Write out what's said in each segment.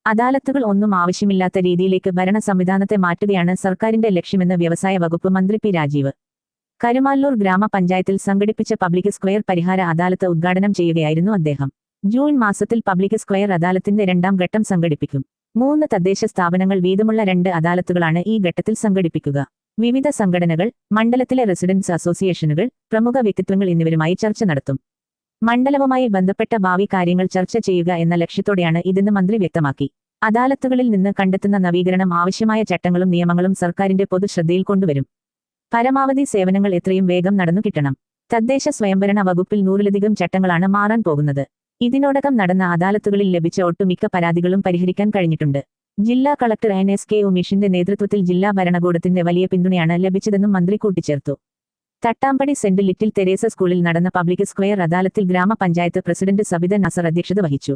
അദാലത്തുകൾ ഒന്നും ആവശ്യമില്ലാത്ത രീതിയിലേക്ക് ഭരണ സംവിധാനത്തെ മാറ്റുകയാണ് സർക്കാരിന്റെ ലക്ഷ്യമെന്ന് വ്യവസായ വകുപ്പ് മന്ത്രി പി രാജീവ് കരുമാല്ലൂർ ഗ്രാമപഞ്ചായത്തിൽ സംഘടിപ്പിച്ച പബ്ലിക് സ്ക്വയർ പരിഹാര അദാലത്ത് ഉദ്ഘാടനം ചെയ്യുകയായിരുന്നു അദ്ദേഹം. ജൂൺ മാസത്തിൽ പബ്ലിക് സ്ക്വയർ അദാലത്തിന്റെ 2ാം ഘട്ടം സംഘടിപ്പിക്കും. 3 തദ്ദേശ സ്ഥാപനങ്ങൾ വീതമുള്ള 2 അദാലത്തുകളാണ് ഈ ഘട്ടത്തിൽ സംഘടിപ്പിക്കുക. വിവിധ സംഘടനകൾ, മണ്ഡലത്തിലെ റെസിഡൻസ് അസോസിയേഷനുകൾ, പ്രമുഖ വ്യക്തിത്വങ്ങൾ എന്നിവരുമായി ചർച്ച നടത്തും. മണ്ഡലവുമായി ബന്ധപ്പെട്ട ഭാവി കാര്യങ്ങൾ ചർച്ച ചെയ്യുക എന്ന ലക്ഷ്യത്തോടെയാണ് ഇതെന്ന് മന്ത്രി വ്യക്തമാക്കി. അദാലത്തുകളിൽ നിന്ന് കണ്ടെത്തുന്ന നവീകരണം ആവശ്യമായ ചട്ടങ്ങളും നിയമങ്ങളും സർക്കാരിന്റെ പൊതുശ്രദ്ധയിൽ കൊണ്ടുവരും. പരമാവധി സേവനങ്ങൾ എത്രയും വേഗം നടന്നു കിട്ടണം. തദ്ദേശ സ്വയംഭരണ വകുപ്പിൽ 100ലധികം ചട്ടങ്ങളാണ് മാറാൻ പോകുന്നത്. ഇതിനോടകം നടന്ന അദാലത്തുകളിൽ ലഭിച്ച ഒട്ടുമിക്ക പരാതികളും പരിഹരിക്കാൻ കഴിഞ്ഞിട്ടുണ്ട്. ജില്ലാ കളക്ടർ NSK ഉമേഷിന്റെ നേതൃത്വത്തിൽ ജില്ലാ ഭരണകൂടത്തിന്റെ വലിയ പിന്തുണയാണ് ലഭിച്ചതെന്നും മന്ത്രി കൂട്ടിച്ചേർത്തു. തട്ടാമ്പടി സെന്റ് ലിറ്റിൽ തെരേസ സ്കൂളിൽ നടന്ന പബ്ലിക് സ്ക്വയർ അദാലത്തിൽ ഗ്രാമപഞ്ചായത്ത് പ്രസിഡന്റ് സബിത നസർ അധ്യക്ഷത വഹിച്ചു.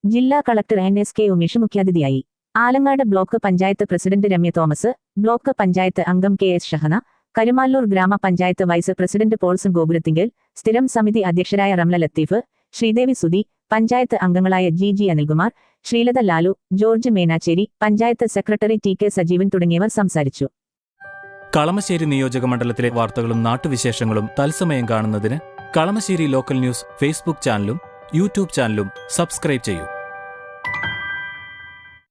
ജില്ലാ കളക്ടർ NSK ഉമേഷ് മുഖ്യാതിഥിയായി. Alangad block panchayat president Ramya Thomas, block panchayat അംഗം KS ഷഹന, കരുമാല്ലൂർ ഗ്രാമപഞ്ചായത്ത് വൈസ് പ്രസിഡന്റ് പോൾസൺ ഗോപുരത്തിങ്കൽ, സ്ഥിരം സമിതി അധ്യക്ഷരായ റംല ലത്തീഫ്, ശ്രീദേവി സുധി, പഞ്ചായത്ത് അംഗങ്ങളായ GG Anilkumar, Sreelatha Lalu, George Menachery, panchayat secretary TK Sajeevan തുടങ്ങിയവർ സംസാരിച്ചു. കളമശ്ശേരി നിയോജകമണ്ഡലത്തിലെ വാർത്തകളും നാട്ടുവിശേഷങ്ങളും തത്സമയം കാണുന്നതിന് കളമശ്ശേരി ലോക്കൽ ന്യൂസ് ഫേസ്ബുക്ക് ചാനലും യൂട്യൂബ് ചാനലും സബ്സ്ക്രൈബ് ചെയ്യൂ.